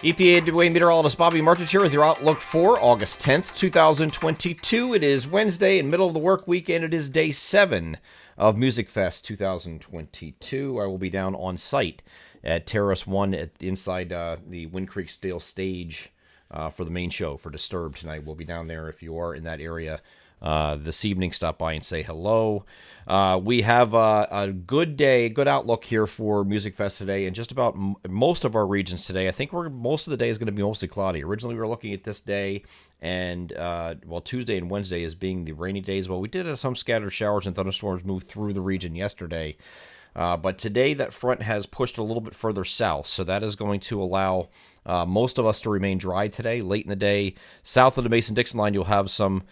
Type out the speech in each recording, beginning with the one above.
EPA Wayne meteorologist Bobby Martich here with your outlook for August 10th, 2022. It is Wednesday in middle of the work week, and it is day 7 of Music Fest 2022. I will be down on site at Terrace 1 inside the Wind Creek Steel stage for the main show for Disturbed tonight. We'll be down there if you are in that area this evening. Stop by and say hello. We have a good day, good outlook here for Music Fest today, and just about most of our regions today. I think most of the day is going to be mostly cloudy. Originally, we were looking at this day and Tuesday and Wednesday as being the rainy days. Well, we did have some scattered showers and thunderstorms move through the region yesterday, but today that front has pushed a little bit further south, so that is going to allow most of us to remain dry today. Late in the day, south of the Mason-Dixon line, you'll have some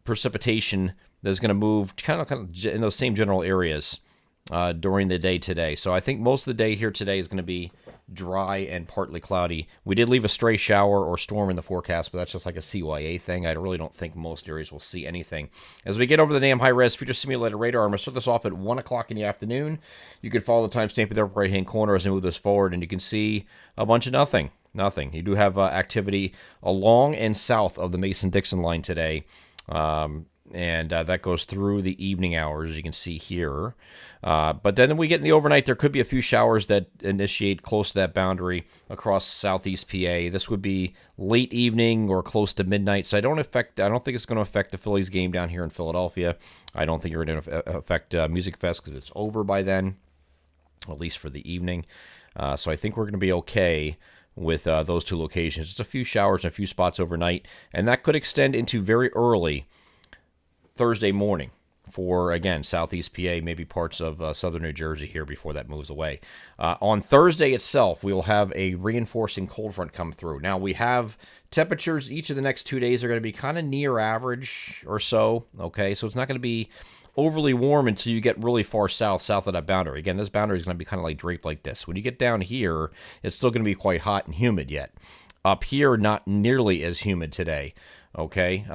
precipitation that's going to move kind of in those same general areas during the day today. So I think most of the day here today is going to be dry and partly cloudy. We did leave a stray shower or storm in the forecast, but that's just like a CYA thing. I really don't think most areas will see anything. As we get over the NAM high-res future simulated radar, I'm going to start this off at 1 o'clock in the afternoon. You can follow the timestamp in the upper right-hand corner as I move this forward, and you can see a bunch of nothing. You do have activity along and south of the Mason-Dixon line today, and that goes through the evening hours, as you can see here. But then when we get in the overnight, there could be a few showers that initiate close to that boundary across southeast PA. This would be late evening or close to midnight, so I don't think it's going to affect the Phillies game down here in Philadelphia. I don't think it's going to affect Music Fest because it's over by then, at least for the evening. So I think we're going to be okay with those two locations. Just a few showers and a few spots overnight, and that could extend into very early Thursday morning for, again, southeast PA, maybe parts of southern New Jersey here before that moves away. On Thursday itself, we will have a reinforcing cold front come through. Now, we have temperatures each of the next 2 days are going to be kind of near average or so, okay? So it's not going to be overly warm until you get really far south of that boundary. Again, this boundary is going to be kind of like draped like this. When you get down here, it's still going to be quite hot and humid yet. Up here, not nearly as humid today, okay?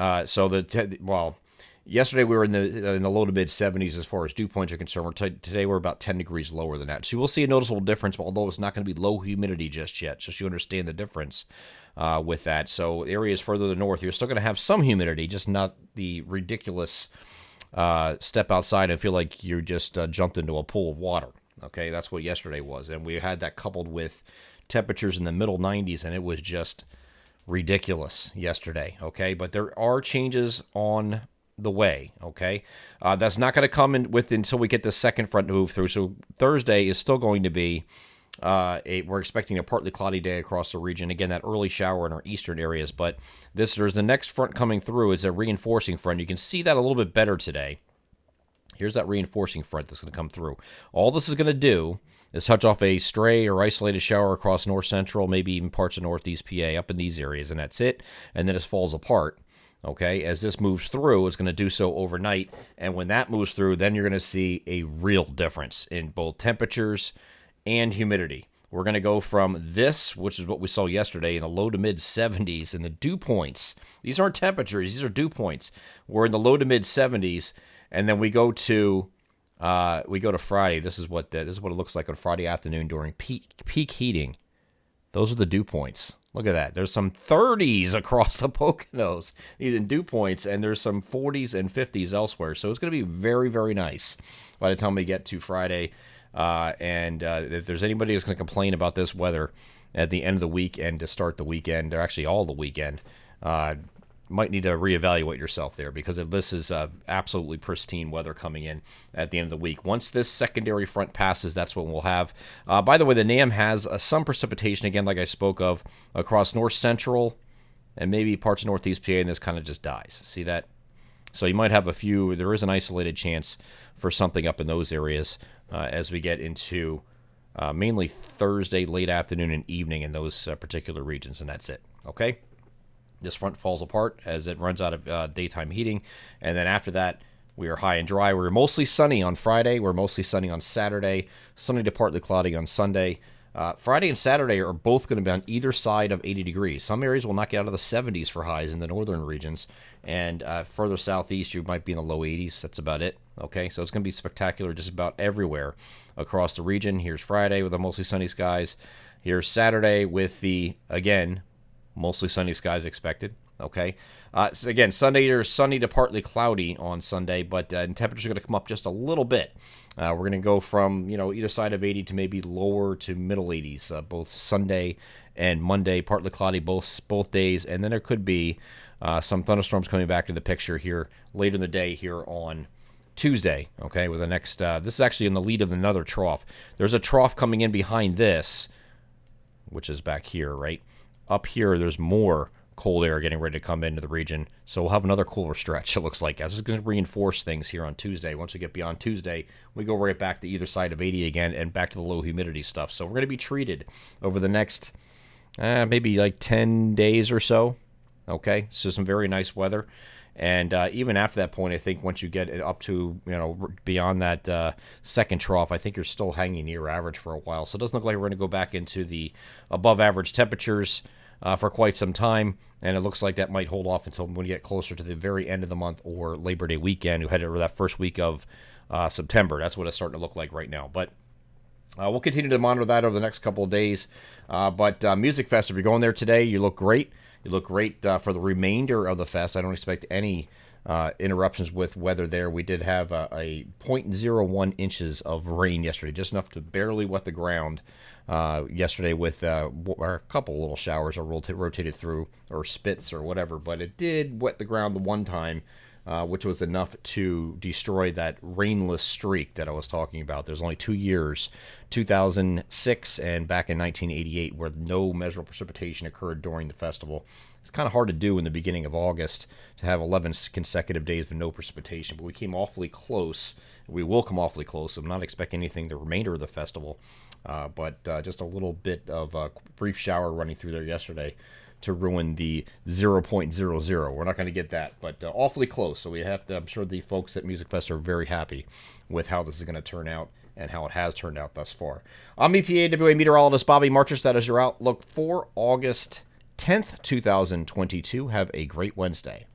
Yesterday we were in the low to mid 70s as far as dew points are concerned. Today we're about 10 degrees lower than that. So you will see a noticeable difference, although it's not going to be low humidity just yet, just so you understand the difference with that. So areas further to the north, you're still going to have some humidity, just not the ridiculous step outside and feel like you just jumped into a pool of water. Okay, that's what yesterday was. And we had that coupled with temperatures in the middle 90s, and it was just ridiculous yesterday. Okay, but there are changes on the way. Okay, that's not going to come in with until we get the second front to move through. So Thursday is still going to be we're expecting a partly cloudy day across the region. Again, that early shower in our eastern areas, but there's the next front coming through. It's a reinforcing front. You can see that a little bit better today. Here's that reinforcing front that's going to come through. All this is going to do is touch off a stray or isolated shower across north central, maybe even parts of northeast PA, up in these areas, and that's it. And then it falls apart. Okay, as this moves through, it's going to do so overnight. And when that moves through, then you're going to see a real difference in both temperatures and humidity. We're going to go from this, which is what we saw yesterday, in the low to mid 70s, and the dew points. These aren't temperatures; these are dew points. We're in the low to mid 70s, and then we go to Friday. This is what it looks like on Friday afternoon during peak heating. Those are the dew points. Look at that. There's some 30s across the Poconos, even dew points, and there's some 40s and 50s elsewhere. So it's going to be very, very nice by the time we get to Friday. If there's anybody who's going to complain about this weather at the end of the week and to start the weekend, or actually all the weekend, might need to reevaluate yourself there, because this is absolutely pristine weather coming in at the end of the week. Once this secondary front passes, that's what we'll have. By the way, the NAM has some precipitation, again, like I spoke of, across north central and maybe parts of northeast PA, and this kind of just dies. See that? So you might have there is an isolated chance for something up in those areas as we get into mainly Thursday, late afternoon and evening in those particular regions, and that's it. Okay? This front falls apart as it runs out of daytime heating, and then after that, we are high and dry. We're mostly sunny on Friday. We're mostly sunny on Saturday. Sunny to partly cloudy on Sunday. Friday and Saturday are both going to be on either side of 80 degrees. Some areas will not get out of the 70s for highs in the northern regions, and further southeast, you might be in the low 80s. That's about it. Okay, so it's going to be spectacular just about everywhere across the region. Here's Friday with the mostly sunny skies. Here's Saturday with the, again, mostly sunny skies expected. Okay. So again, Sunday is sunny to partly cloudy on Sunday, but temperatures are going to come up just a little bit. We're going to go from either side of 80 to maybe lower to middle 80s both Sunday and Monday. Partly cloudy both days, and then there could be some thunderstorms coming back to the picture here later in the day here on Tuesday. Okay, with the next. This is actually in the lead of another trough. There's a trough coming in behind this, which is back here, right up here. There's more cold air getting ready to come into the region, so we'll have another cooler stretch, it looks like. This is going to reinforce things here on Tuesday. Once we get beyond Tuesday, we go right back to either side of 80 again and back to the low humidity stuff. So we're going to be treated over the next maybe like 10 days or so. Okay, so some very nice weather. And even after that point, I think once you get it up to, beyond that second trough, I think you're still hanging near average for a while. So it doesn't look like we're going to go back into the above average temperatures for quite some time. And it looks like that might hold off until when we get closer to the very end of the month or Labor Day weekend, who headed over that first week of September. That's what it's starting to look like right now. But we'll continue to monitor that over the next couple of days. But Music Fest, if you're going there today, you look great. You look great for the remainder of the fest. I don't expect any interruptions with weather there. We did have a 0.01 inches of rain yesterday, just enough to barely wet the ground yesterday with a couple little showers are rotated through, or spits or whatever, but it did wet the ground the one time, which was enough to destroy that rainless streak that I was talking about. There's only 2 years, 2006 and back in 1988, where no measurable precipitation occurred during the festival. It's kind of hard to do in the beginning of August to have 11 consecutive days with no precipitation, but we came awfully close. We will come awfully close. I'm not expecting anything the remainder of the festival, but just a little bit of a brief shower running through there yesterday to ruin the 0.00. We're not going to get that, but awfully close. So we have to, I'm sure the folks at Music Fest are very happy with how this is going to turn out and how it has turned out thus far. I'm EPAWA meteorologist Bobby Marchus. That is your outlook for August 10th, 2022. Have a great Wednesday.